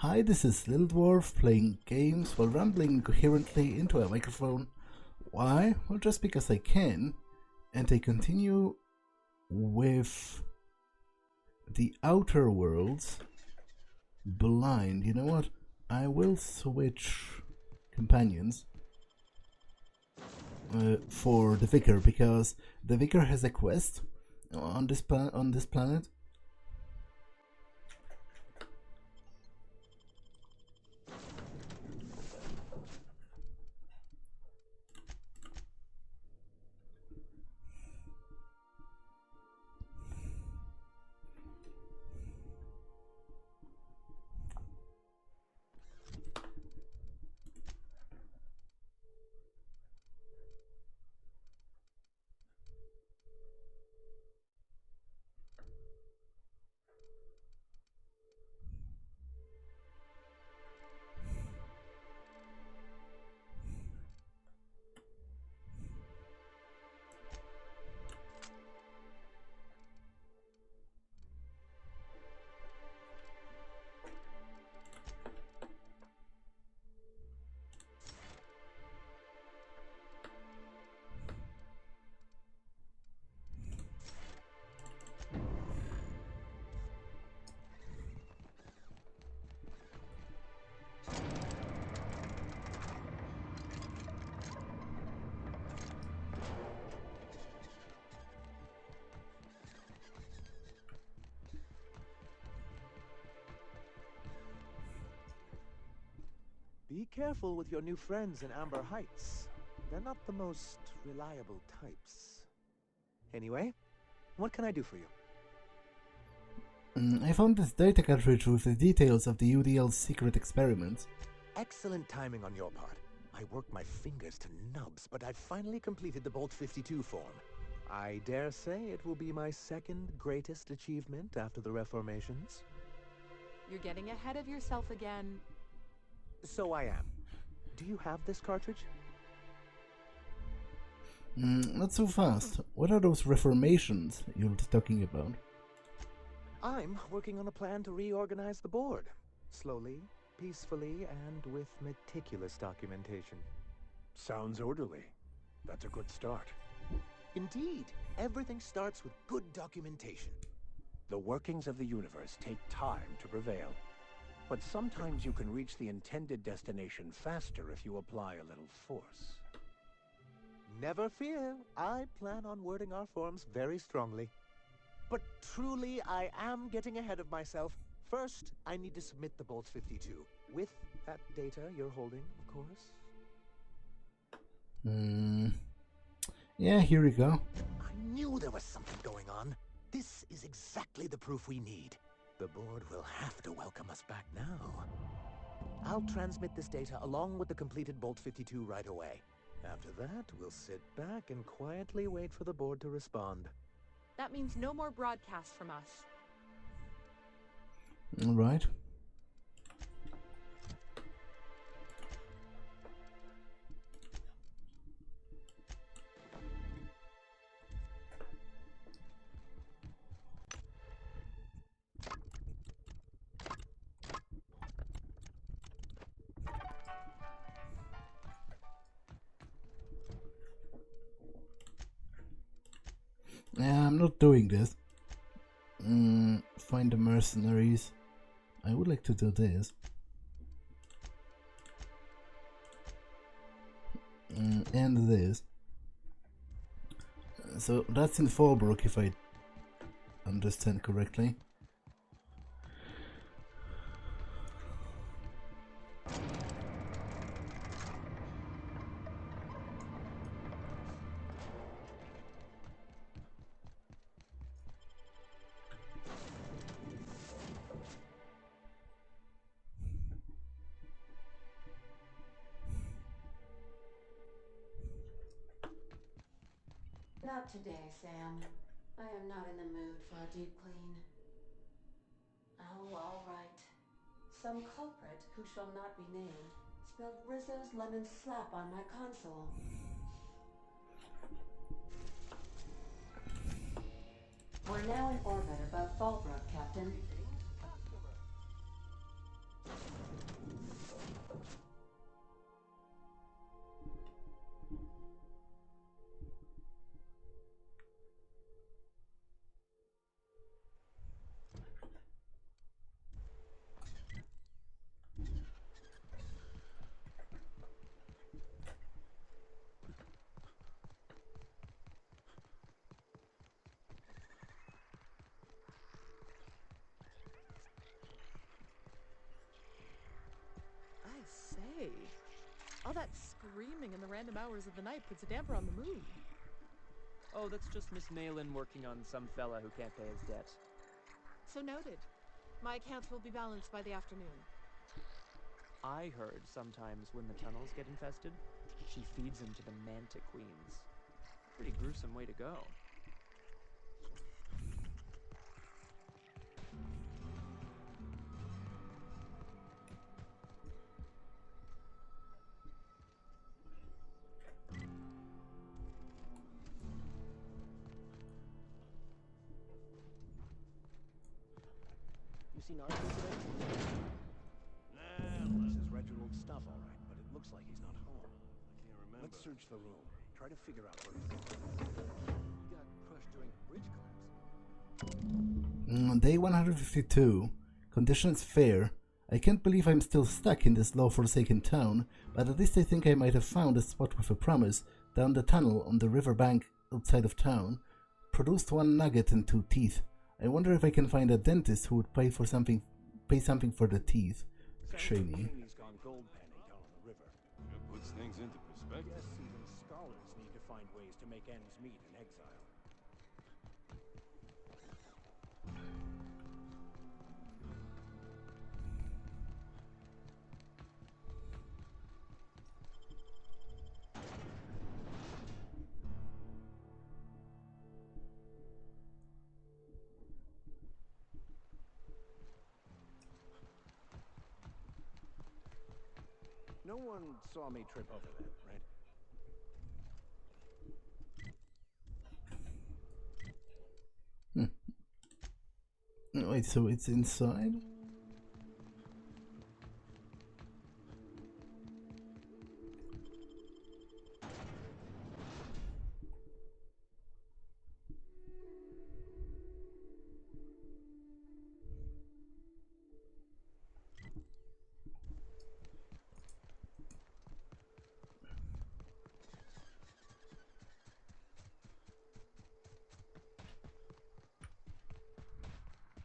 Hi, this is Little Dwarf playing games while rambling incoherently into a microphone. Why? Well, just because I can. And I continue with the Outer Worlds Blind. You know what? I will switch companions for the Vicar, because the Vicar has a quest on this planet. Be careful with your new friends in Amber Heights. They're not the most reliable types. Anyway, what can I do for you? I found this data cartridge with the details of the UDL's secret experiments. Excellent timing on your part. I worked my fingers to nubs, but I've finally completed the Bolt 52 form. I dare say it will be my second greatest achievement after the Reformations. You're getting ahead of yourself again. So I am. Do you have this cartridge? Not so fast. What are those reformations you're talking about? I'm working on a plan to reorganize the board. Slowly, peacefully, and with meticulous documentation. Sounds orderly. That's a good start. Indeed, everything starts with good documentation. The workings of the universe take time to prevail. But sometimes you can reach the intended destination faster if you apply a little force. Never fear, I plan on wording our forms very strongly. But truly, I am getting ahead of myself. First, I need to submit the Bolt 52, with that data you're holding, of course. Yeah, here we go. I knew there was something going on. This is exactly the proof we need. The board will have to welcome us back now. I'll transmit this data along with the completed Bolt 52 right away. After that, we'll sit back and quietly wait for the board to respond. That means no more broadcasts from us. All right. I'm not doing this. Find the mercenaries. I would like to do this. And this. So that's in Fallbrook, if I understand correctly. Not today, Sam. I am not in the mood for a deep clean. Oh, all right. Some culprit, who shall not be named, spilled Rizzo's lemon slap on my console. We're now in orbit above Fallbrook, Captain. Screaming in the random hours of the night puts a damper on the mood. Oh, that's just Miss Malin working on some fella who can't pay his debt. So noted. My accounts will be balanced by the afternoon. I heard sometimes when the tunnels get infested, she feeds them to the Manta Queens. Pretty gruesome way to go. You seen Arthur today? Nah, this is Reginald's stuff, all right, but it looks like he's not home. I can't remember. Let's search the room. Try to figure out where he's going. He got crushed during the bridge collapse. Day 152. Conditions fair. I can't believe I'm still stuck in this law-forsaken town, but at least I think I might have found a spot with a promise down the tunnel on the riverbank outside of town. Produced 1 nugget and 2 teeth. I wonder if I can find a dentist who would pay something for the teeth. Shady. He's gone gold panning down on the river. It puts things into perspective. Guess even scholars need to find ways to make ends meet in exile. No one saw me trip over that, right? Wait, so it's inside?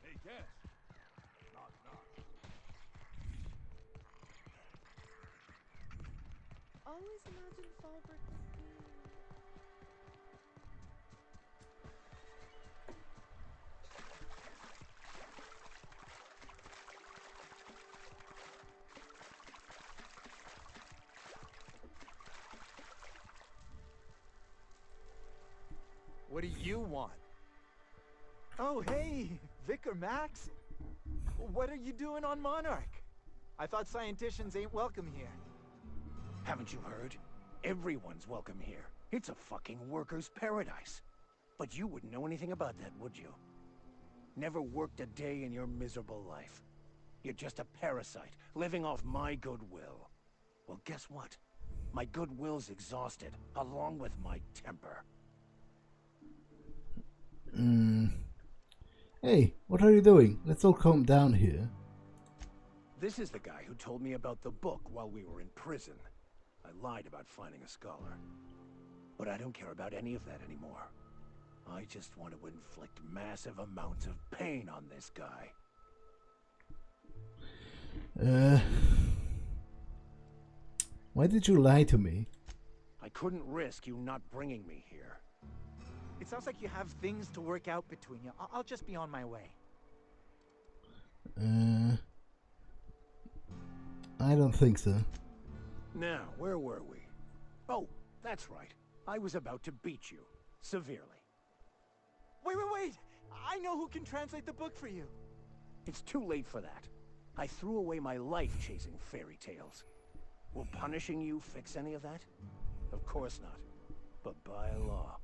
Hey, Cass. Knock, knock. Always imagine Falbert. What do you want? Oh, hey, Vicar Max. What are you doing on Monarch? I thought scienticians ain't welcome here. Haven't you heard? Everyone's welcome here. It's a fucking worker's paradise. But you wouldn't know anything about that, would you? Never worked a day in your miserable life. You're just a parasite, living off my goodwill. Well, guess what? My goodwill's exhausted, along with my temper. Hey, what are you doing? Let's all calm down here. This is the guy who told me about the book while we were in prison. I lied about finding a scholar. But I don't care about any of that anymore. I just want to inflict massive amounts of pain on this guy. Why did you lie to me? I couldn't risk you not bringing me here. It sounds like you have things to work out between you. I'll just be on my way. I don't think so. Now, where were we? Oh, that's right. I was about to beat you. Severely. Wait! I know who can translate the book for you. It's too late for that. I threw away my life chasing fairy tales. Will punishing you fix any of that? Of course not. But by law,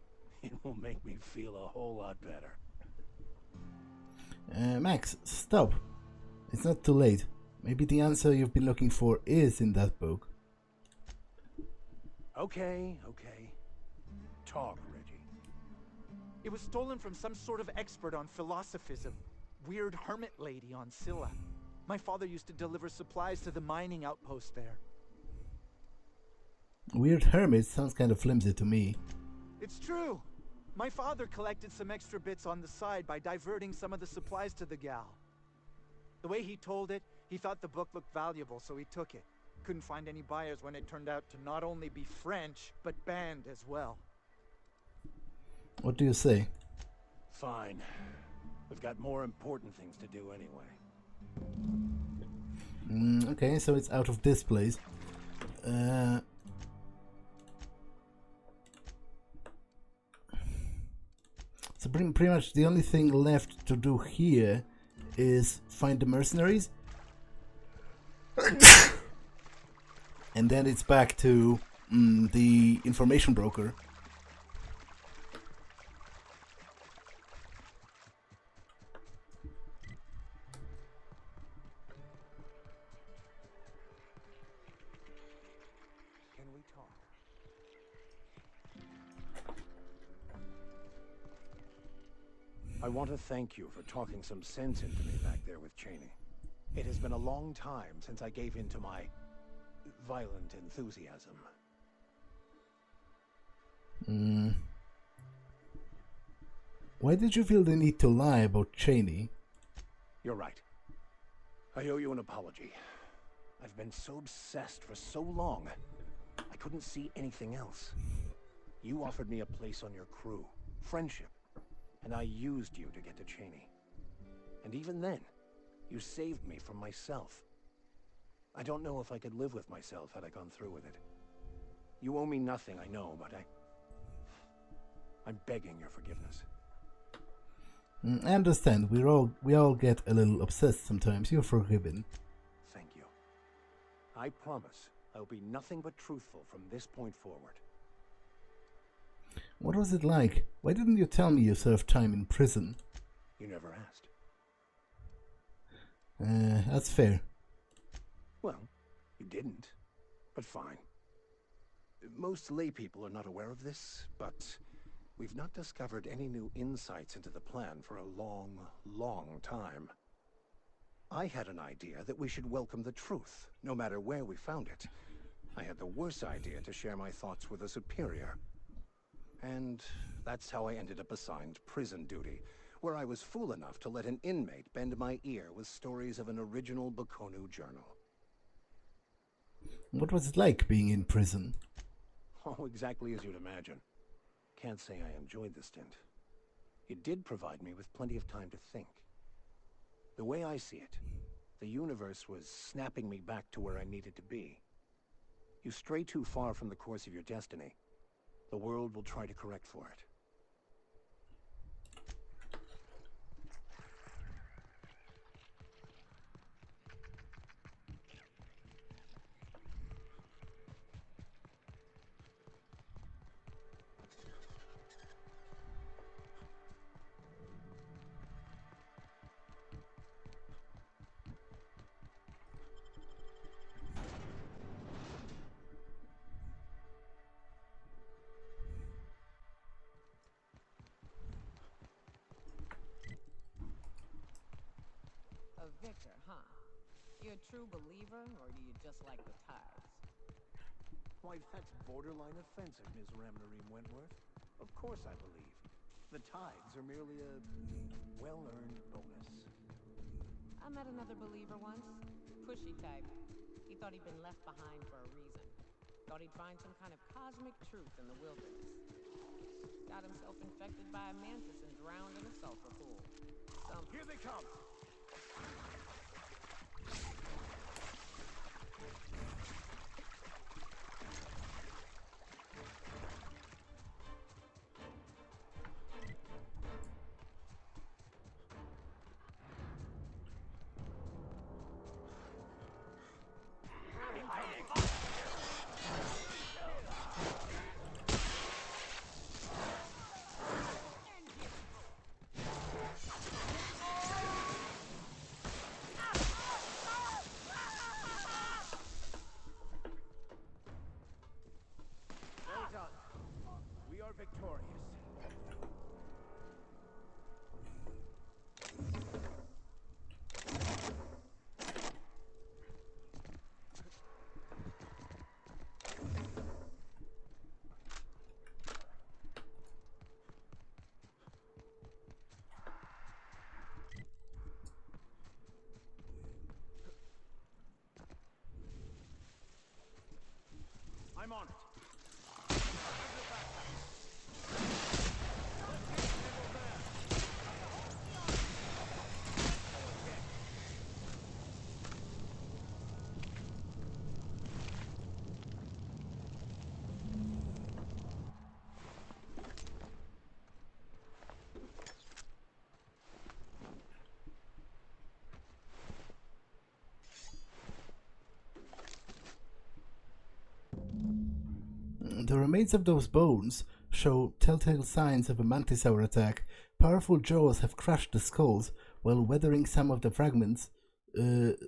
it will make me feel a whole lot better. Max, stop. It's not too late. Maybe the answer you've been looking for is in that book. Okay. Talk, Reggie. It was stolen from some sort of expert on philosophism. Weird hermit lady on Scylla. My father used to deliver supplies to the mining outpost there. Weird hermit sounds kind of flimsy to me. It's true. My father collected some extra bits on the side by diverting some of the supplies to the gal. The way he told it, he thought the book looked valuable, so he took it. couldn't find any buyers when it turned out to not only be French, but banned as well. What do you say? Fine. We've got more important things to do anyway. Okay, so it's out of this place. So pretty much the only thing left to do here is find the mercenaries. And then it's back to the information broker. Can we talk? I want to thank you for talking some sense into me back there with Cheney. It has been a long time since I gave in to my violent enthusiasm. Why did you feel the need to lie about Cheney? You're right. I owe you an apology. I've been so obsessed for so long, I couldn't see anything else. You offered me a place on your crew, friendship, and I used you to get to Cheney. And even then, you saved me from myself. I don't know if I could live with myself had I gone through with it. You owe me nothing, I know, but I'm begging your forgiveness. I understand. We all get a little obsessed sometimes. You're forgiven. Thank you. I promise I'll be nothing but truthful from this point forward. What was it like? Why didn't you tell me you served time in prison? You never asked. That's fair. Well, you didn't. But fine. Most lay people are not aware of this, but we've not discovered any new insights into the plan for a long, long time. I had an idea that we should welcome the truth, no matter where we found it. I had the worse idea to share my thoughts with a superior. And that's how I ended up assigned prison duty, where I was fool enough to let an inmate bend my ear with stories of an original Baconu journal. What was it like being in prison? Oh, exactly as you'd imagine. Can't say I enjoyed the stint. It did provide me with plenty of time to think. The way I see it, the universe was snapping me back to where I needed to be. You stray too far from the course of your destiny, the world will try to correct for it. A Vicar, huh? You a true believer, or do you just like the tides? Why, that's borderline offensive, Ms. Ramnarine Wentworth. Of course I believe. The tides are merely a well-earned bonus. I met another believer once. Pushy type. He thought he'd been left behind for a reason. Thought he'd find some kind of cosmic truth in the wilderness. Got himself infected by a mantis and drowned in a sulfur pool. Here they come! Well done. We are victorious. I'm on it. The remains of those bones show telltale signs of a mantisaur attack. Powerful jaws have crushed the skulls, while weathering some of the fragments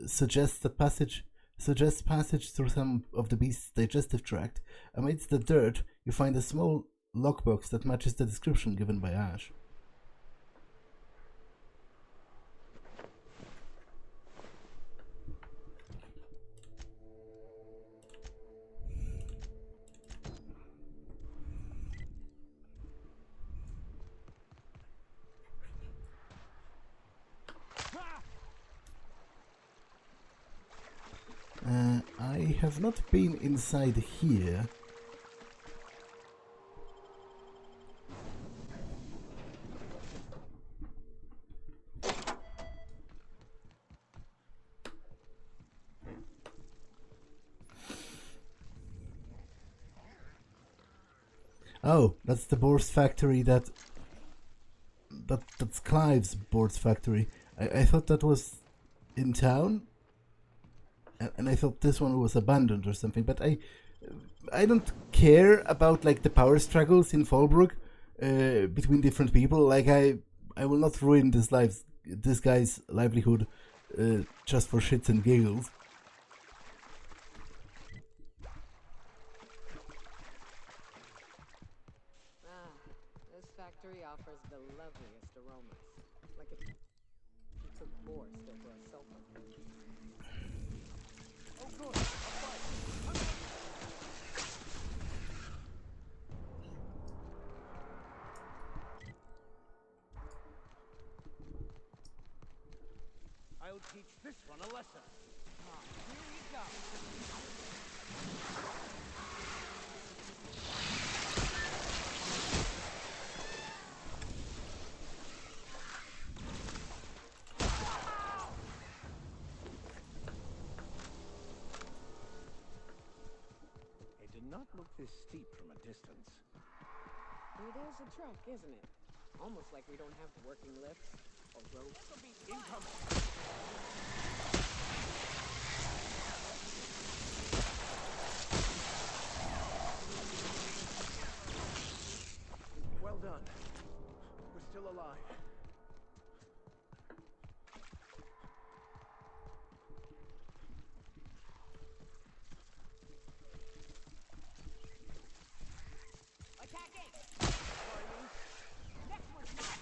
suggests passage through some of the beast's digestive tract. Amidst the dirt, you find a small lockbox that matches the description given by Ash. I have not been inside here. Oh, that's the Boar's factory that's Clive's Boar's factory. I thought that was in town. And I thought this one was abandoned or something, but I don't care about like the power struggles in Fallbrook between different people. Like I will not ruin this guy's livelihood just for shits and giggles. This factory offers the loveliest aromas, like if you took boar still for a sulfur. I'll teach this one a lesson. Here we go. It did not look this steep from a distance. It is a trek, isn't it? Almost like we don't have working lifts or ropes. Incoming! Well done. We're still alive. Attacking! Next one's mine!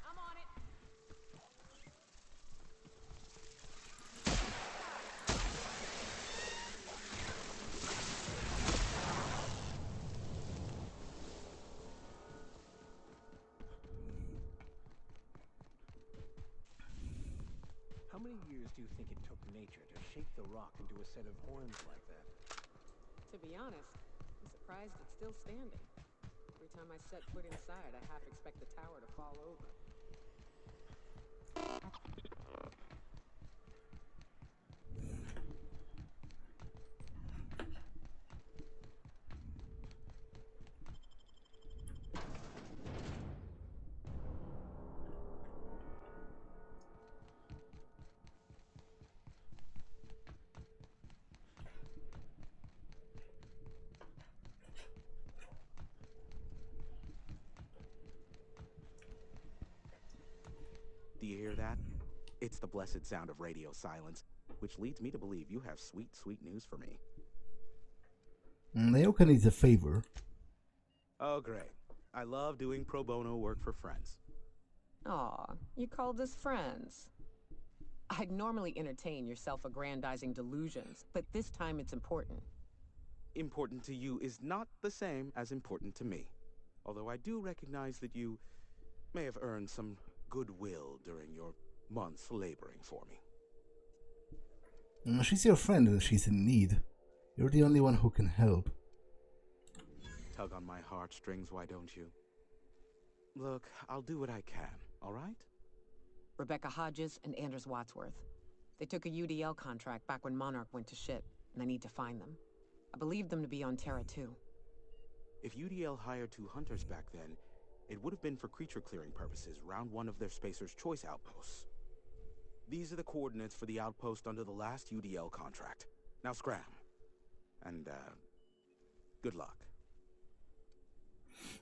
I'm on it! How many years do you think it took nature to shape the rock into a set of horns like that? To be honest, I'm surprised it's still standing. Every time I set foot inside, I half expect the tower to fall over. Do you hear that? It's the blessed sound of radio silence, which leads me to believe you have sweet, sweet news for me. Naoka needs a favor. Oh, great. I love doing pro bono work for friends. Aw, you called us friends. I'd normally entertain your self-aggrandizing delusions, but this time it's important. Important to you is not the same as important to me. Although I do recognize that you may have earned some goodwill during your months laboring for me. She's your friend and she's in need. You're the only one who can help. Tug on my heartstrings, why don't you? Look, I'll do what I can, all right? Rebecca Hodges and Anders Wadsworth. They took a UDL contract back when Monarch went to shit, and I need to find them. I believe them to be on Terra 2. If UDL hired 2 hunters back then, it would have been for creature clearing purposes, round 1 of their Spacer's Choice outposts. These are the coordinates for the outpost under the last UDL contract. Now scram. And, good luck.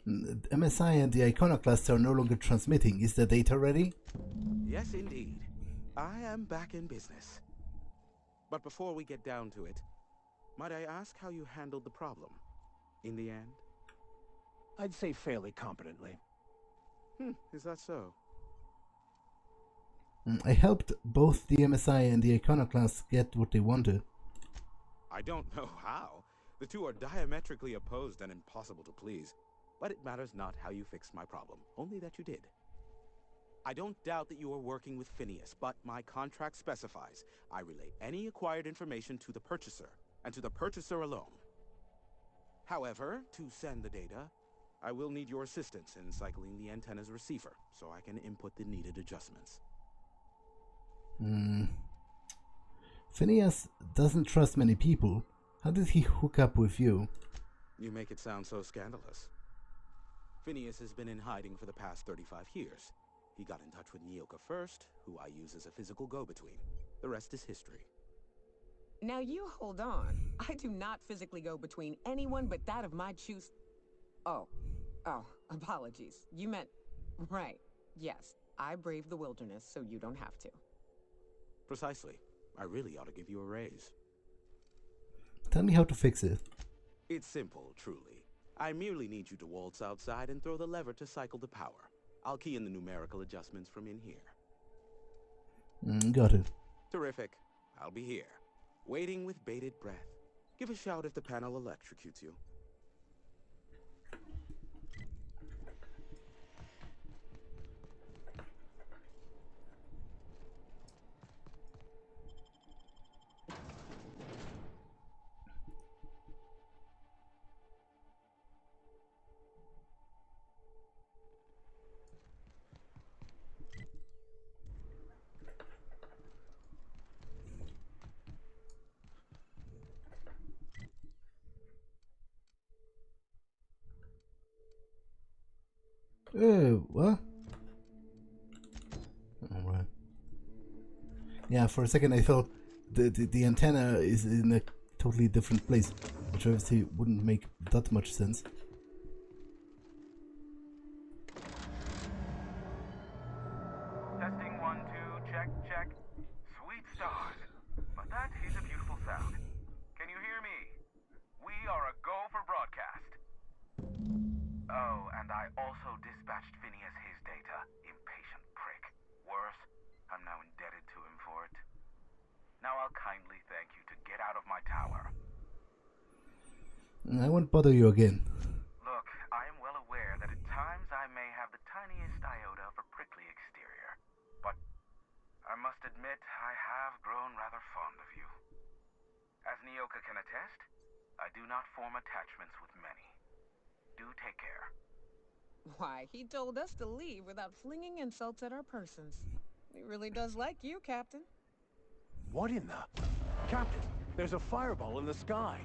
MSI and the Iconoclasts are no longer transmitting. Is the data ready? Yes, indeed. I am back in business. But before we get down to it, might I ask how you handled the problem? In the end? I'd say fairly competently. Is that so? I helped both the MSI and the Iconoclasts get what they wanted. I don't know how. The two are diametrically opposed and impossible to please. But it matters not how you fixed my problem, only that you did. I don't doubt that you are working with Phineas, but my contract specifies I relay any acquired information to the purchaser, and to the purchaser alone. However, to send the data, I will need your assistance in cycling the antenna's receiver, so I can input the needed adjustments. Phineas doesn't trust many people. How did he hook up with you? You make it sound so scandalous. Phineas has been in hiding for the past 35 years. He got in touch with Nyoka first, who I use as a physical go-between. The rest is history. Now you hold on. I do not physically go between anyone but that of my choose. Oh, apologies. You meant, right. Yes, I braved the wilderness, so you don't have to. Precisely. I really ought to give you a raise. Tell me how to fix it. It's simple, truly. I merely need you to waltz outside and throw the lever to cycle the power. I'll key in the numerical adjustments from in here. Got it. Terrific. I'll be here, waiting with bated breath. Give a shout if the panel electrocutes you. What? Alright. Yeah, for a second I thought the antenna is in a totally different place, which obviously wouldn't make that much sense. Testing 1, 2, check, check. Sweet stars. But that is a beautiful sound. Can you hear me? We are a go for broadcast. Oh, and I also dispatched Phineas his data. Impatient prick. Worse, I'm now indebted to him for it. Now I'll kindly thank you to get out of my tower. I won't bother you again. Look, I am well aware that at times I may have the tiniest iota of a prickly exterior. But I must admit I have grown rather fond of you. As Nyoka can attest, I do not form attachments with many. Do take care. Why, he told us to leave without flinging insults at our persons. He really does like you, Captain. What in the... Captain, there's a fireball in the sky.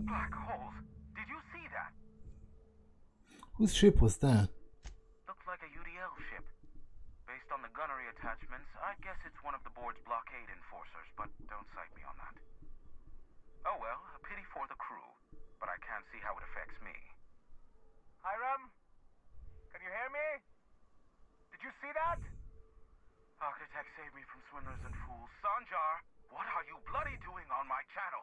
Black holes. Did you see that? Whose ship was that? Looked like a UDL ship. Based on the gunnery attachments, I guess it's one of the board's blockade enforcers, but don't cite me on that. Oh well, a pity for the crew, but I can't see how it affects me. I save me from swindlers and fools. Sanjar, what are you bloody doing on my channel?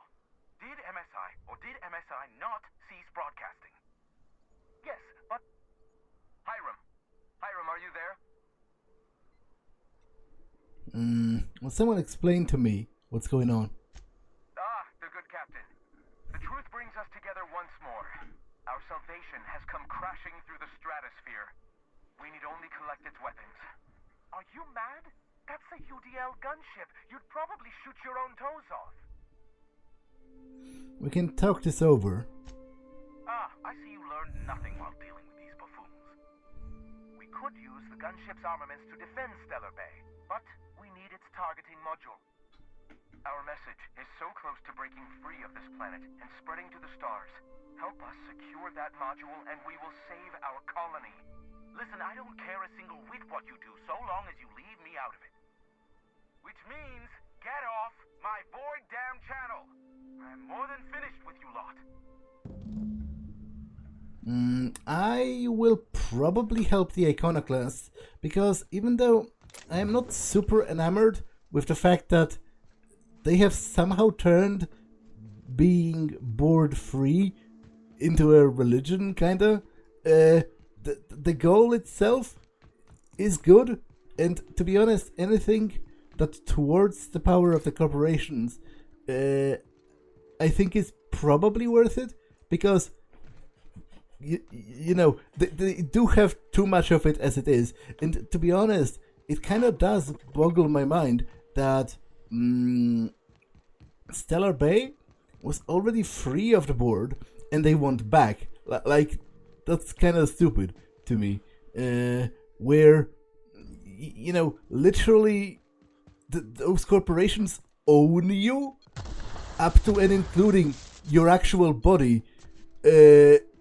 Did MSI or did MSI not cease broadcasting? Yes, but... Hiram. Hiram, are you there? Will someone explain to me what's going on? Ah, the good captain. The truth brings us together once more. Our salvation has come crashing through the stratosphere. We need only collect its weapons. Are you mad? That's a UDL gunship. You'd probably shoot your own toes off. We can talk this over. Ah, I see you learned nothing while dealing with these buffoons. We could use the gunship's armaments to defend Stellar Bay, but we need its targeting module. Our message is so close to breaking free of this planet and spreading to the stars. Help us secure that module and we will save our colony. Listen, I don't care a single whit what you do so long as you leave me out of it. Which means, get off my void damn channel. I'm more than finished with you lot. I will probably help the Iconoclasts, because even though I am not super enamored with the fact that they have somehow turned being board free into a religion, kinda, the goal itself is good, and to be honest, anything that towards the power of the corporations, I think is probably worth it, because you know, they do have too much of it as it is, and to be honest, it kind of does boggle my mind that Stellar Bay was already free of the board and they want back. Like, that's kind of stupid to me. Where, you know, literally those corporations own you up to and including your actual body,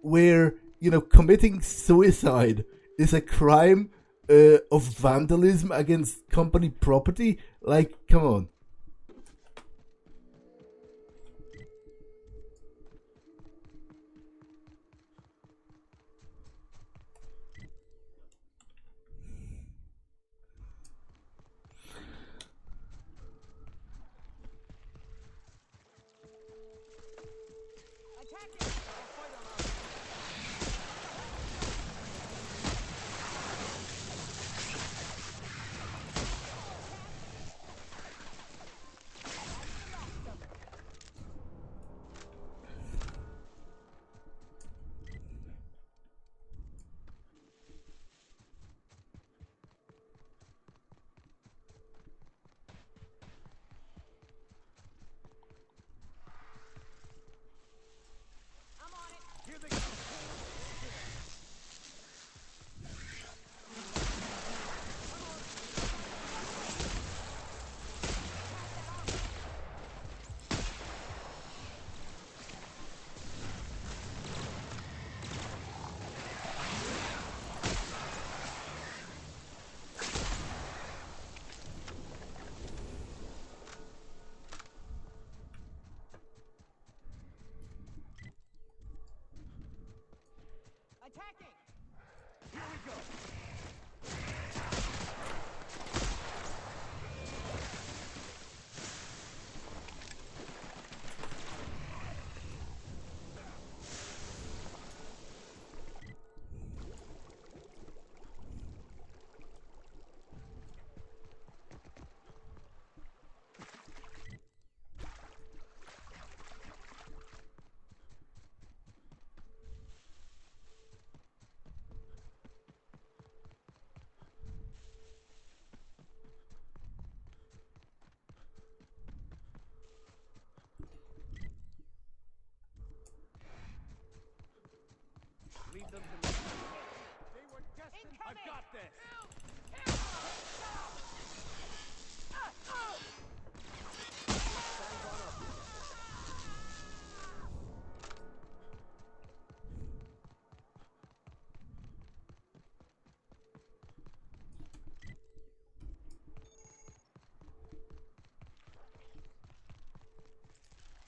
where, you know, committing suicide is a crime of vandalism against company property. Like, come on. Attacking! Here we go! Leave them to me. They were destined. I've got this.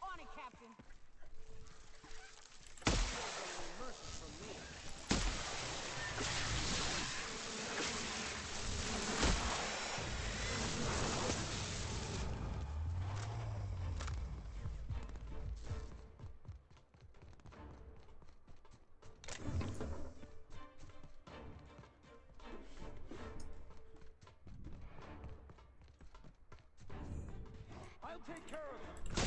On it, Captain. take care of them.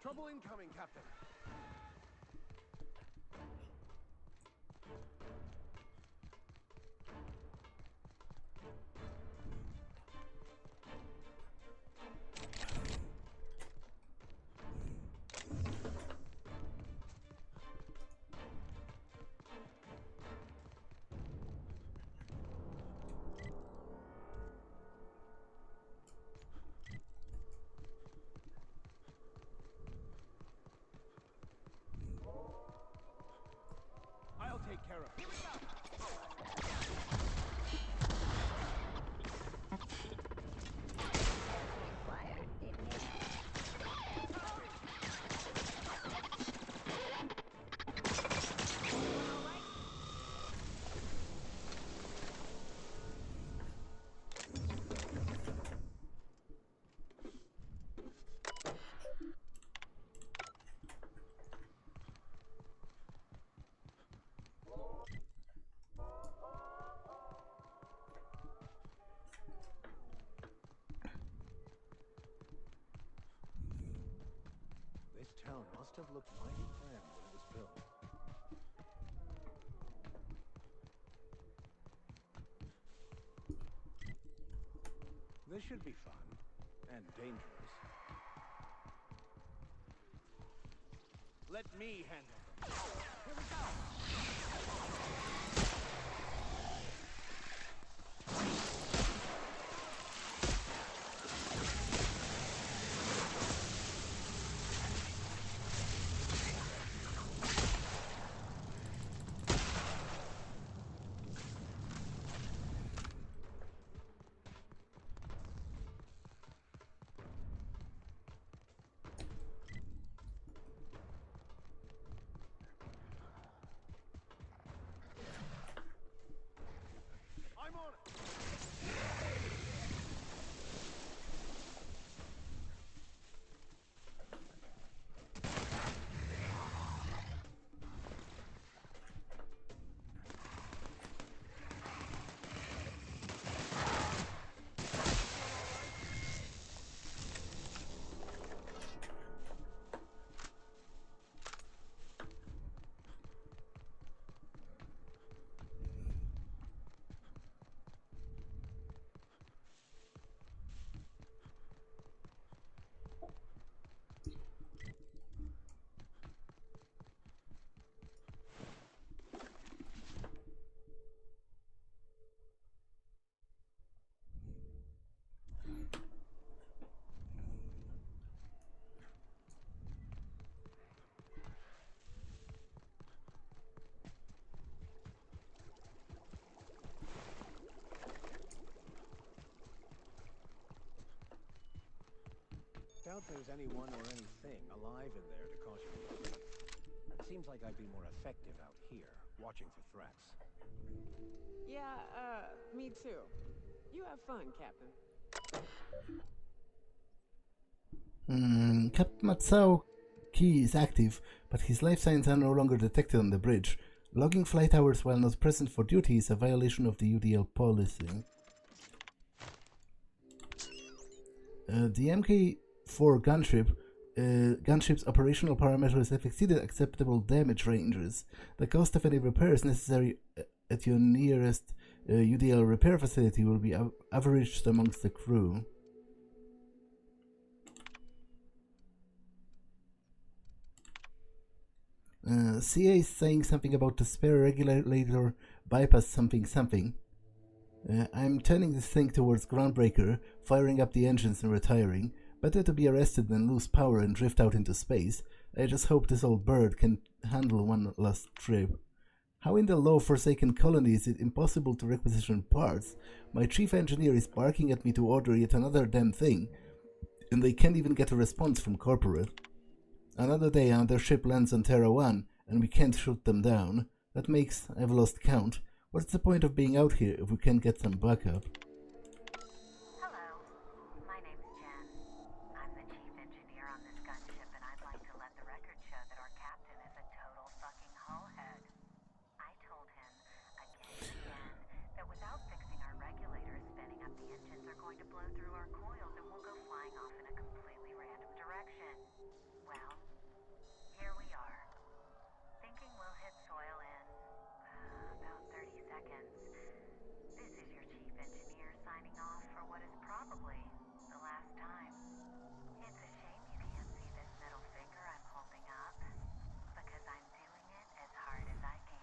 Trouble incoming, Captain. I'll take care of it. Here we go. This town must have looked mighty planned when it was built. This should be fun. And dangerous. Let me handle them. Here we go! I'm on it! Doubt there's anyone or anything alive in there to cause you trouble. It seems like I'd be more effective out here, watching for threats. Yeah, me too. You have fun, Captain. Captain Matsao key is active, but his life signs are no longer detected on the bridge. Logging flight hours while not present for duty is a violation of the UDL policy. The MK4 gunship's operational parameters have exceeded acceptable damage ranges. The cost of any repairs necessary at your nearest UDL repair facility will be averaged amongst the crew. CA is saying something about the spare regulator bypass something. I'm turning this thing towards Groundbreaker, firing up the engines and retiring. Better to be arrested than lose power and drift out into space. I just hope this old bird can handle one last trip. How in the low-forsaken colony is it impossible to requisition parts? My chief engineer is barking at me to order yet another damn thing, and they can't even get a response from corporate. Another day, another ship lands on Terra 1, and we can't shoot them down. That makes, I've lost count. What's the point of being out here if we can't get some backup? Hello, my name's Jen. I'm the chief engineer on this gunship, and I'd like to let the record show that our captain is a total fucking hullhead. I told him again and again that without fixing our regulators, spinning up the engines are going to blow through our coils and we'll go flying off in a completely random direction. Well, here we are, thinking we'll hit soil in about 30 seconds. This is your chief engineer signing off for what is probably the last time. It's a shame you can't see this middle finger I'm holding up, because I'm doing it as hard as I can.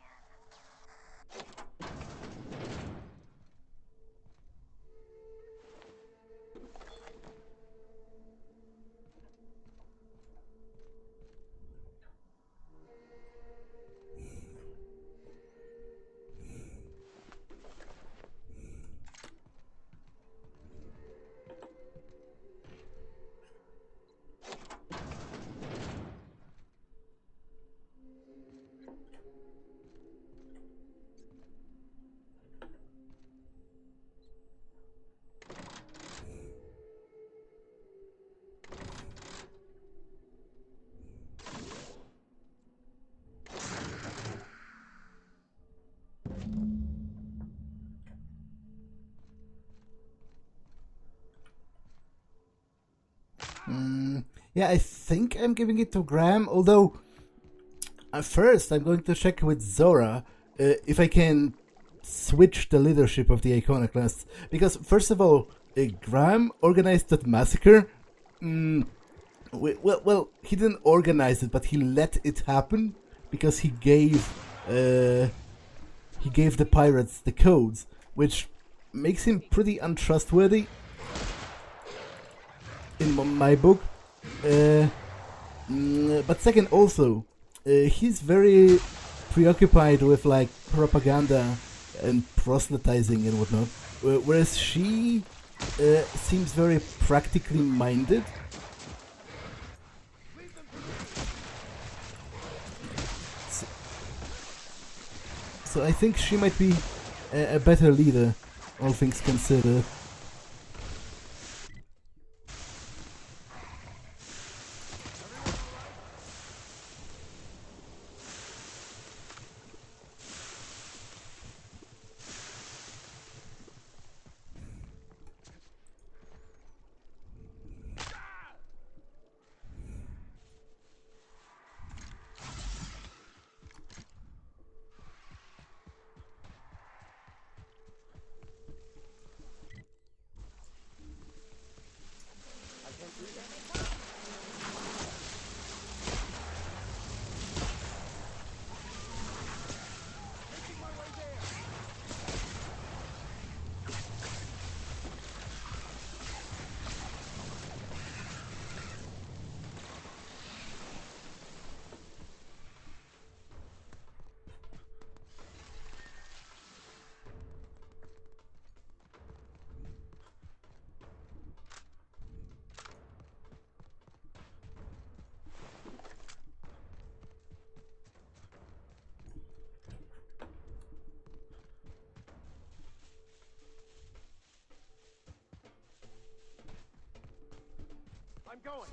Yeah, I think I'm giving it to Graham, although first I'm going to check with Zora if I can switch the leadership of the Iconoclasts. Because, first of all, Graham organized that massacre. Well, he didn't organize it, but he let it happen because he gave the pirates the codes, which makes him pretty untrustworthy in my book. But second, also, he's very preoccupied with like propaganda and proselytizing and whatnot, whereas she seems very practically minded. So I think she might be a better leader, all things considered. I'm going.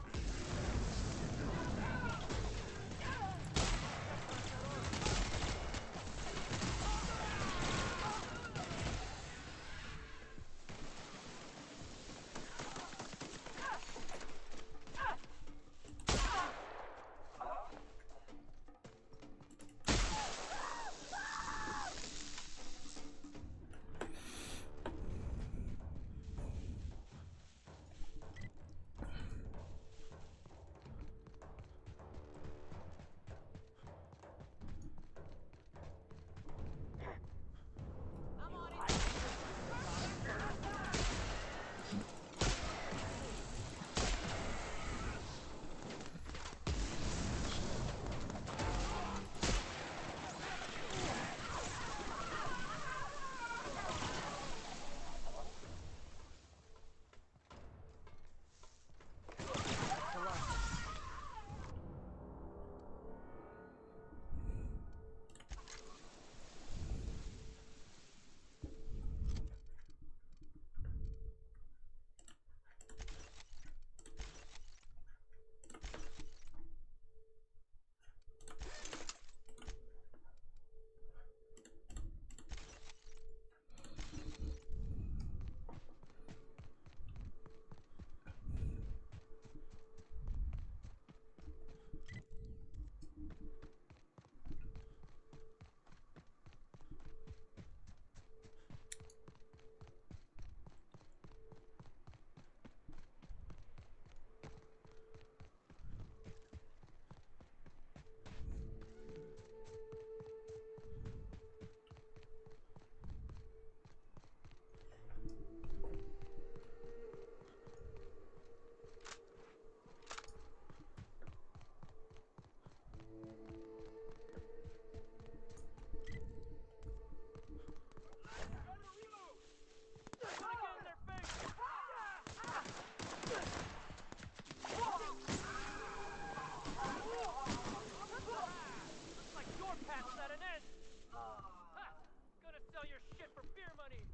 again! Ha! Gonna sell your shit for beer money!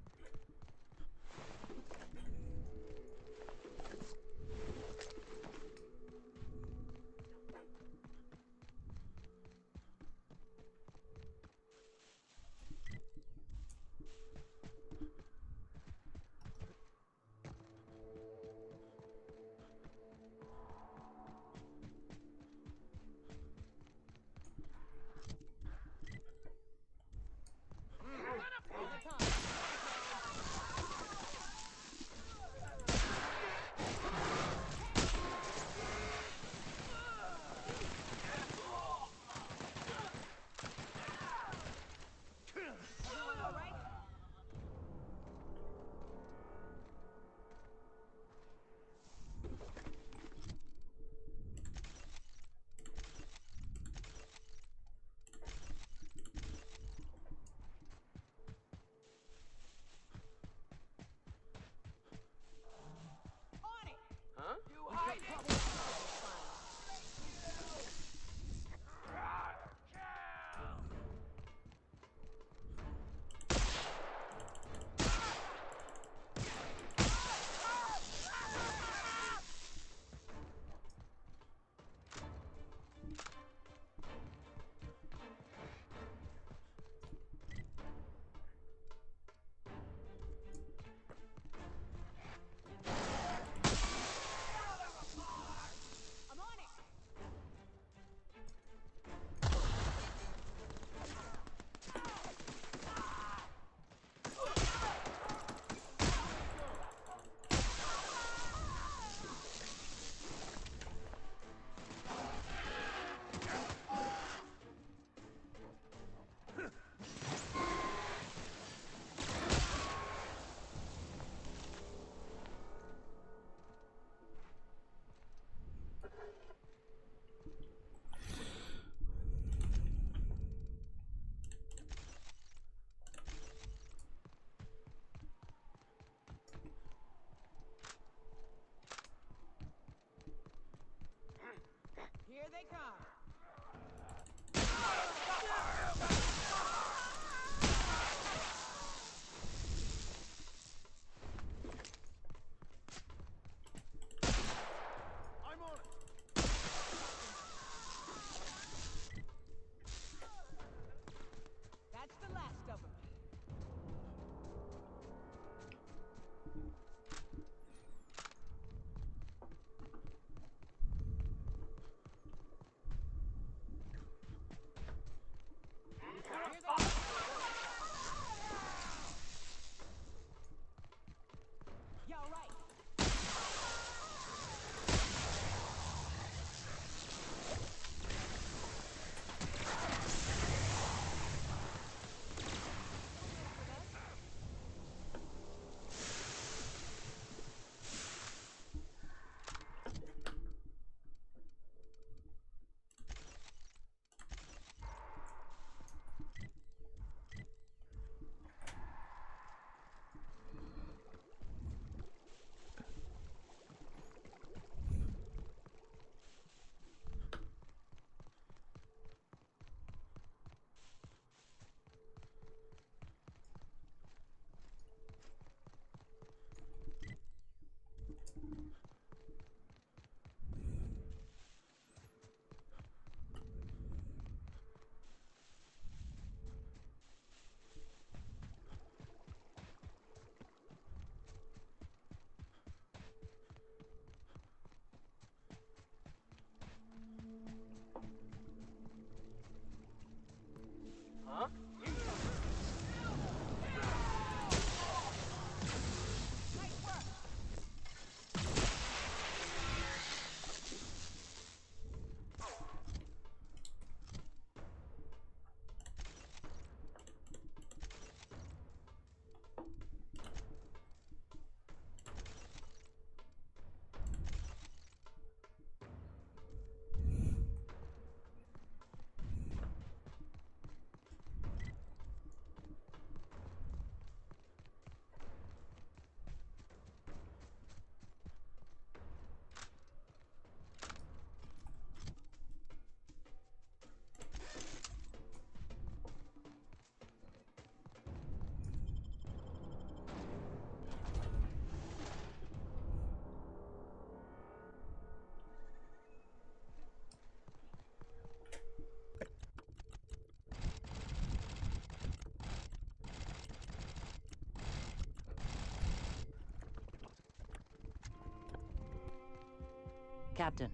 Captain,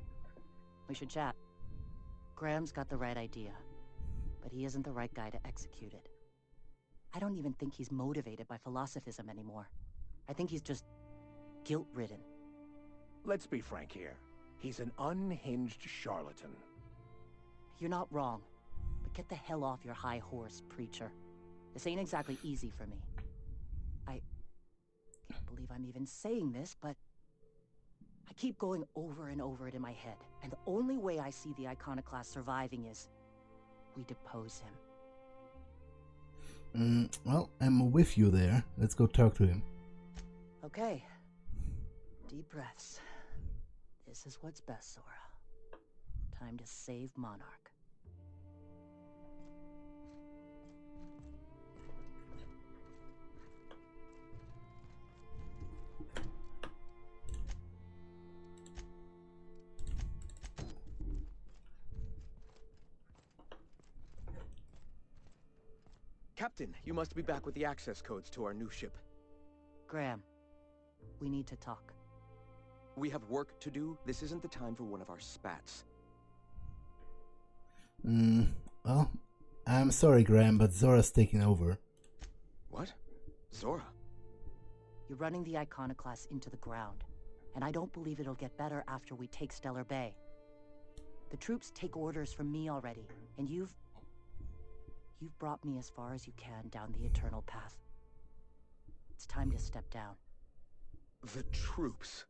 we should chat. Graham's got the right idea, but he isn't the right guy to execute it. I don't even think he's motivated by philosophism anymore. I think he's just guilt-ridden. Let's be frank here. He's an unhinged charlatan. You're not wrong, but get the hell off your high horse, preacher. This ain't exactly easy for me. I can't believe I'm even saying this, but I keep going over and over it in my head, and the only way I see the Iconoclast surviving is we depose him. Well, I'm with you there. Let's go talk to him. Okay. Deep breaths. This is what's best, Zora. Time to save Monarch. Captain, you must be back with the access codes to our new ship. Graham, we need to talk. We have work to do. This isn't the time for one of our spats. Well, I'm sorry, Graham, but Zora's taking over. What? Zora? You're running the Iconoclast into the ground, and I don't believe it'll get better after we take Stellar Bay. The troops take orders from me already, and you've brought me as far as you can down the Eternal Path. It's time to step down. The troops?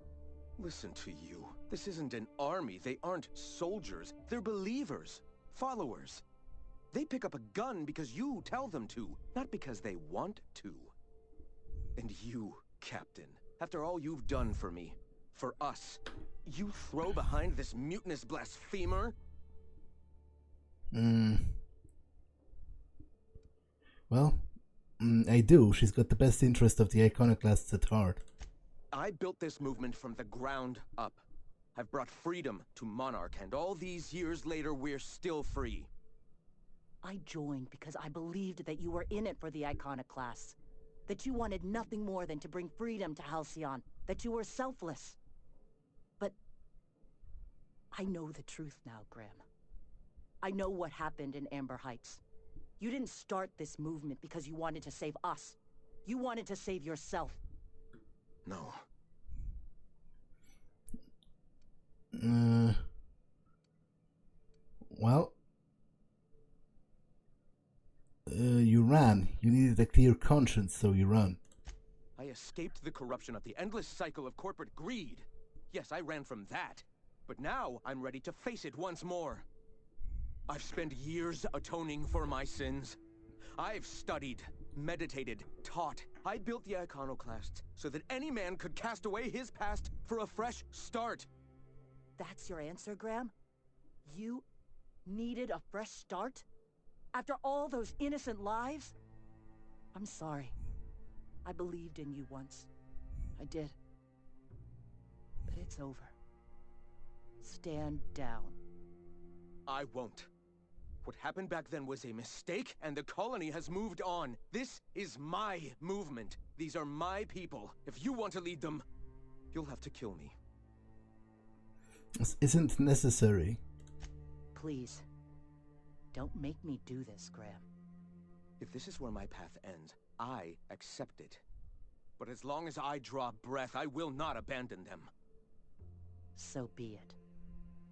Listen to you. This isn't an army. They aren't soldiers. They're believers. Followers. They pick up a gun because you tell them to, not because they want to. And you, Captain, after all you've done for me, for us, you throw behind this mutinous blasphemer? Well, I do. She's got the best interest of the Iconoclasts at heart. I built this movement from the ground up. I've brought freedom to Monarch, and all these years later, we're still free. I joined because I believed that you were in it for the Iconoclasts. That you wanted nothing more than to bring freedom to Halcyon. That you were selfless. But I know the truth now, Graham. I know what happened in Amber Heights. You didn't start this movement because you wanted to save us. You wanted to save yourself. No. Well, you ran. You needed a clear conscience, so you ran. I escaped the corruption of the endless cycle of corporate greed. Yes, I ran from that. But now I'm ready to face it once more. I've spent years atoning for my sins. I've studied, meditated, taught. I built the Iconoclast so that any man could cast away his past for a fresh start. That's your answer, Graham? You needed a fresh start? After all those innocent lives? I'm sorry. I believed in you once. I did. But it's over. Stand down. I won't. What happened back then was a mistake, and the colony has moved on. This is my movement. These are my people. If you want to lead them, you'll have to kill me. This isn't necessary. Please. Don't make me do this, Graham. If this is where my path ends, I accept it. But as long as I draw breath, I will not abandon them. So be it.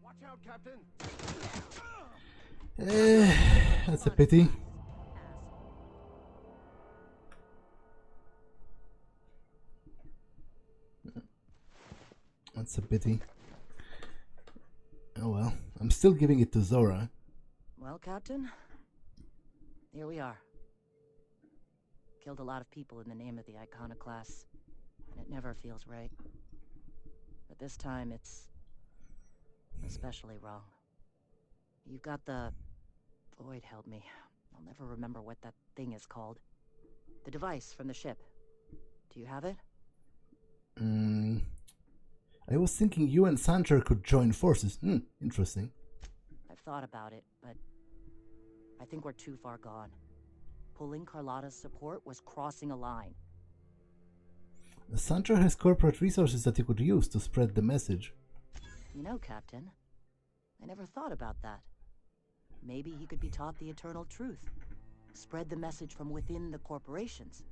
Watch out, Captain! That's a pity. That's a pity. Oh well, I'm still giving it to Zora. Well, Captain, here we are. Killed a lot of people in the name of the Iconoclasts, and it never feels right. But this time it's especially wrong. You've got the... Void help me. I'll never remember what that thing is called. The device from the ship. Do you have it? I was thinking you and Sancher could join forces. Interesting. I've thought about it, but I think we're too far gone. Pulling Carlotta's support was crossing a line. Sancher has corporate resources that you could use to spread the message. You know, Captain, I never thought about that. Maybe he could be taught the eternal truth. Spread the message from within the corporations.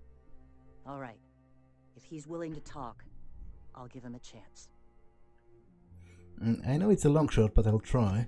All right. If he's willing to talk, I'll give him a chance. I know it's a long shot, but I'll try.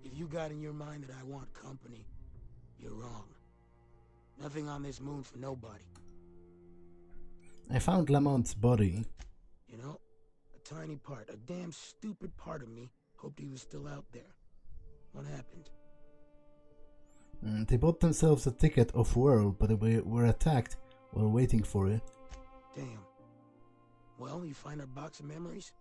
If you got in your mind that I want company, you're wrong. Nothing on this moon for nobody. I found Lamont's body. You know, a tiny part, a damn stupid part of me hoped he was still out there. What happened? They bought themselves a ticket off-world, but they were attacked while waiting for it. Damn. Well, you find our box of memories?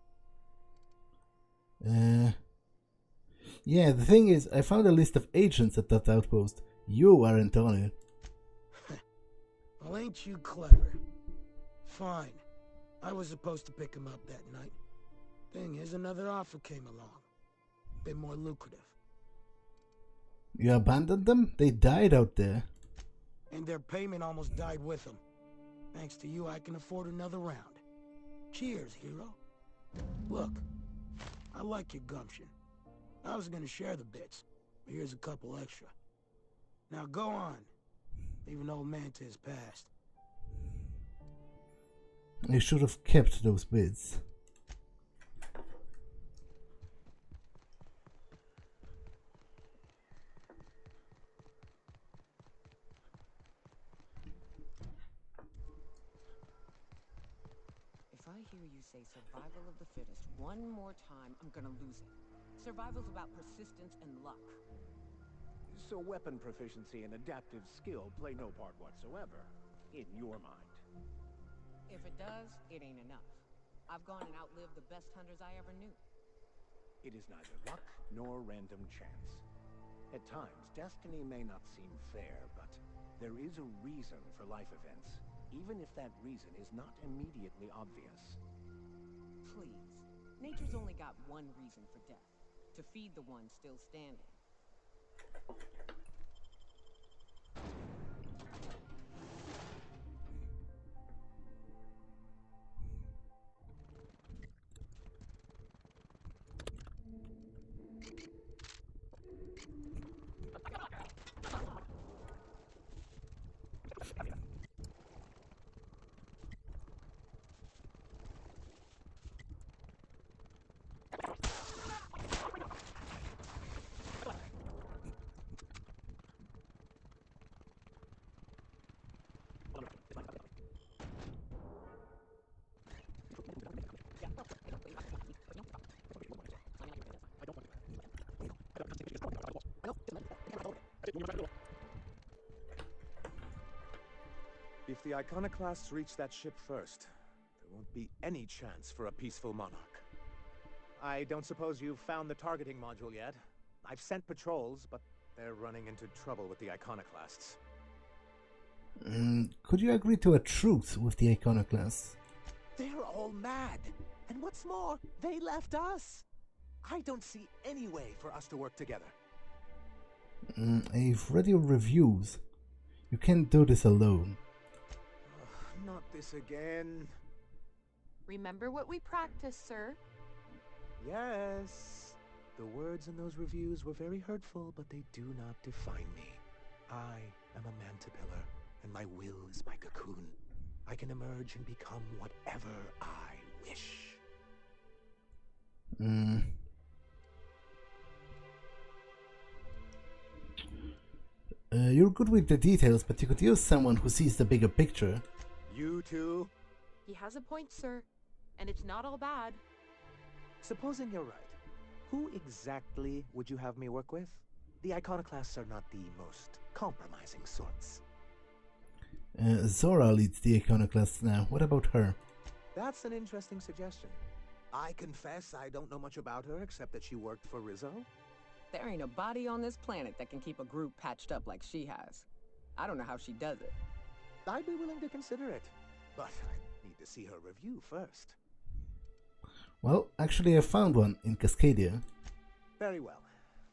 Yeah, the thing is, I found a list of agents at that outpost. You aren't on it. Well, ain't you clever? Fine. I was supposed to pick him up that night. Thing is, another offer came along. Bit more lucrative. You abandoned them? They died out there. And their payment almost died with them. Thanks to you, I can afford another round. Cheers, hero. Look, I like your gumption. I was gonna share the bits, but here's a couple extra. Now go on. Leave an old man to his past. I should have kept those bits. If I hear you say survival of the fittest one more time, I'm gonna lose it. Survival's about persistence and luck. So weapon proficiency and adaptive skill play no part whatsoever, in your mind. If it does, it ain't enough. I've gone and outlived the best hunters I ever knew. It is neither luck nor random chance. At times, destiny may not seem fair, but there is a reason for life events, even if that reason is not immediately obvious. Please. Nature's only got one reason for death. To feed the one still standing. If the iconoclasts reach that ship first, there won't be any chance for a peaceful monarch. I don't suppose you've found the targeting module yet. I've sent patrols, but They're running into trouble with the iconoclasts. Could you agree to a truce with the iconoclasts? They're all mad. And what's more, they left us. I don't see any way for us to work together. I've read your reviews. You can't do this alone. Not this again. Remember what we practiced, sir. Yes. The words in those reviews were very hurtful, but they do not define me. I am a mantipillar, and my will is my cocoon. I can emerge and become whatever I wish. You're good with the details, but you could use someone who sees the bigger picture. You too? He has a point, sir. And it's not all bad. Supposing you're right, who exactly would you have me work with? The iconoclasts are not the most compromising sorts. Zora leads the iconoclasts now. What about her? That's an interesting suggestion. I confess I don't know much about her except that she worked for Rizzo. There ain't a body on this planet that can keep a group patched up like she has. I don't know how she does it. I'd be willing to consider it, but I need to see her review first. Well, actually I found one in Cascadia. Very well.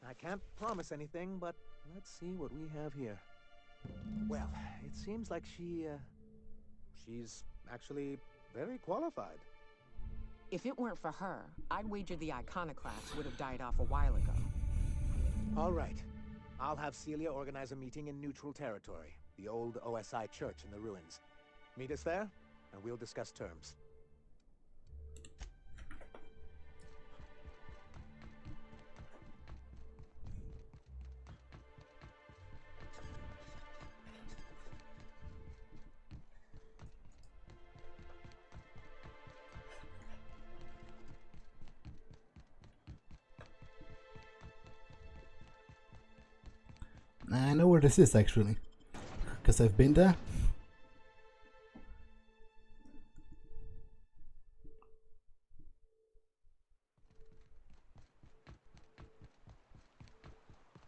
I can't promise anything, but let's see what we have here. Well, it seems like she's actually very qualified. If it weren't for her, I'd wager the iconoclast would have died off a while ago. All right. I'll have Celia organize a meeting in neutral territory, the old OSI church in the ruins. Meet us there, and we'll discuss terms. I know where this is actually, because I've been there.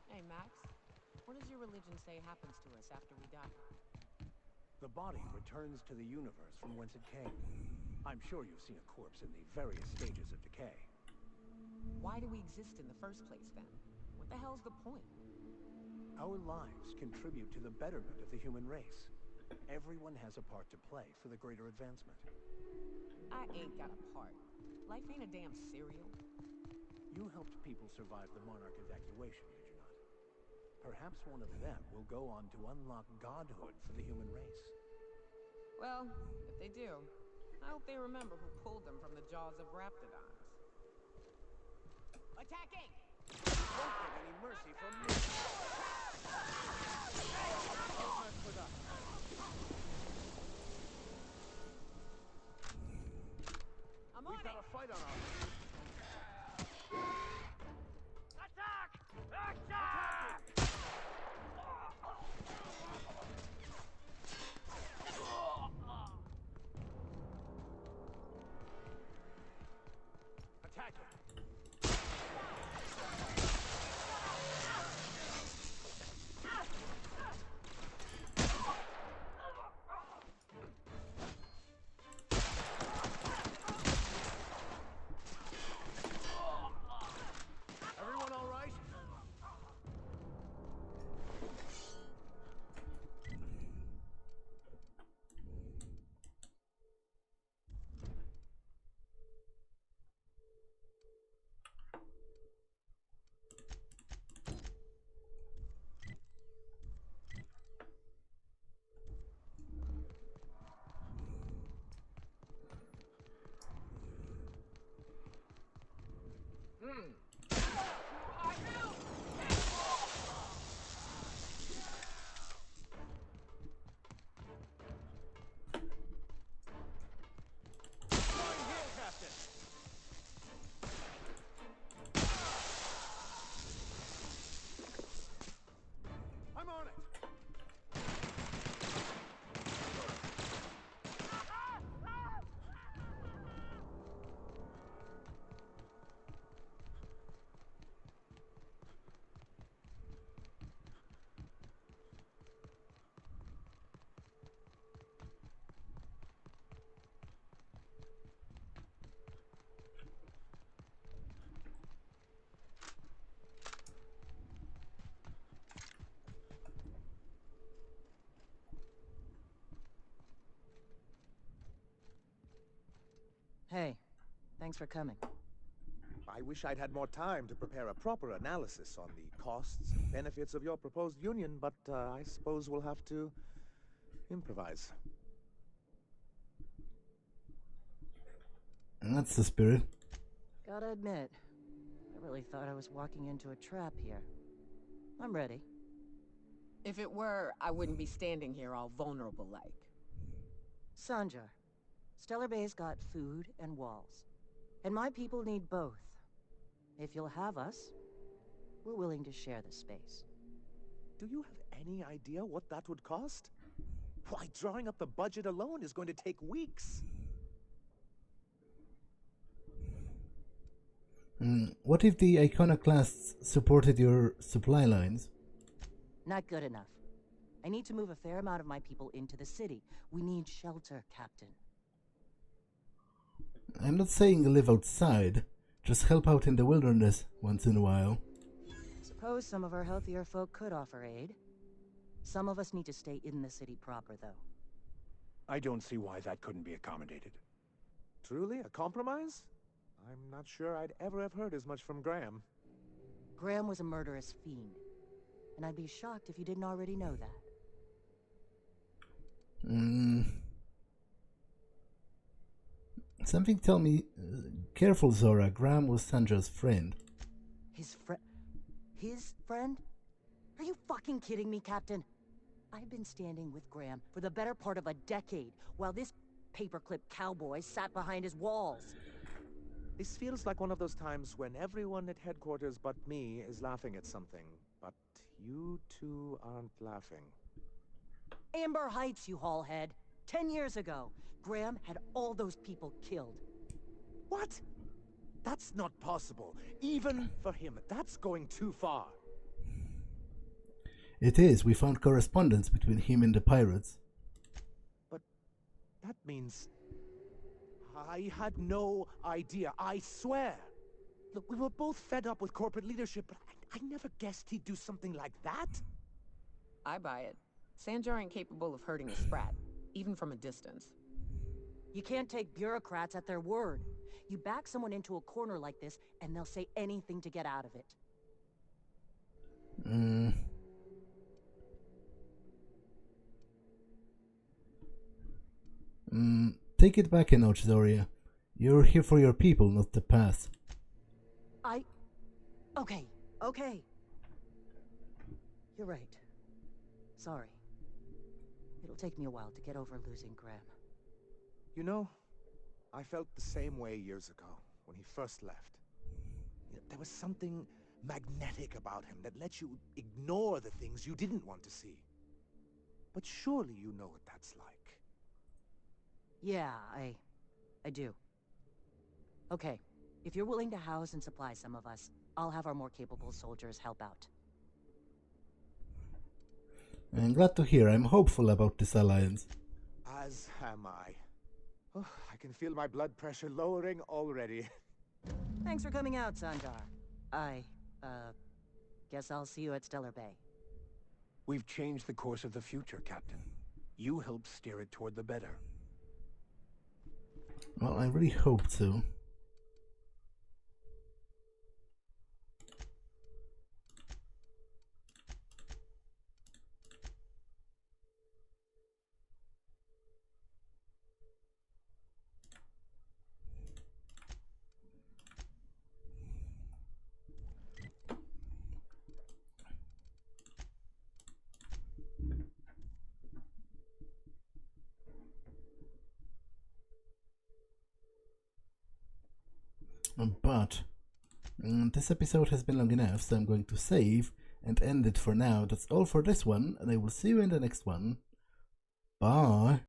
Hey, Max, what does your religion say happens to us after we die? The body returns to the universe from whence it came. I'm sure you've seen a corpse in the various stages of decay. Why do we exist in the first place, then? What the hell's the point? Our lives contribute to the betterment of the human race. Everyone has a part to play for the greater advancement. I ain't got a part. Life ain't a damn cereal. You helped people survive the Monarch evacuation, did you not? Perhaps one of them will go on to unlock godhood for the human race. Well, if they do, I hope they remember who pulled them from the jaws of raptidons. Attacking! Don't get any mercy from me! We've got a fight on our hands. Attack! Attack! Attack it! Everyone all right? I'm on it! Hey, thanks for coming. I wish I'd had more time to prepare a proper analysis on the costs and benefits of your proposed union, but I suppose we'll have to improvise. And that's the spirit. Gotta admit, I really thought I was walking into a trap here. I'm ready. If it were, I wouldn't be standing here all vulnerable-like. Sanja, Stellar Bay's got food and walls. And my people need both. If you'll have us, we're willing to share the space. Do you have any idea what that would cost? Why, drawing up the budget alone is going to take weeks. What if the iconoclasts supported your supply lines? Not good enough. I need to move a fair amount of my people into the city. We need shelter, Captain. I'm not saying live outside, just help out in the wilderness once in a while. Suppose some of our healthier folk could offer aid. Some of us need to stay in the city proper, though. I don't see why that couldn't be accommodated. Truly, a compromise? I'm not sure I'd ever have heard as much from Graham. Graham was a murderous fiend, and I'd be shocked if you didn't already know that. Something tell me... careful, Zora, Graham was Sandra's friend. His friend? His friend? Are you fucking kidding me, Captain? I've been standing with Graham for the better part of a decade, while this paperclip cowboy sat behind his walls. This feels like one of those times when everyone at headquarters but me is laughing at something, but you two aren't laughing. Amber Heights, you haulhead. 10 years ago, Graham had all those people killed. What? That's not possible. Even for him, that's going too far. It is. We found correspondence between him and the pirates. But that means... I had no idea, I swear. Look, we were both fed up with corporate leadership, but I never guessed he'd do something like that. I buy it. Sanjar ain't capable of hurting a sprat, even from a distance. You can't take bureaucrats at their word. You back someone into a corner like this, and they'll say anything to get out of it. Take it back a notch, Zoria. You're here for your people, not the past. Okay. You're right. Sorry. It'll take me a while to get over losing Graham. You know, I felt the same way years ago, when he first left. There was something magnetic about him that let you ignore the things you didn't want to see. But surely you know what that's like. Yeah, I do. Okay, if you're willing to house and supply some of us, I'll have our more capable soldiers help out. I'm glad to hear. I'm hopeful about this alliance. As am I. Oh, I can feel my blood pressure lowering already. Thanks for coming out, Sanjar. Guess I'll see you at Stellar Bay. We've changed the course of the future, Captain. You helped steer it toward the better. Well, I really hope to. But this episode has been long enough, so I'm going to save and end it for now. That's all for this one, and I will see you in the next one. Bye!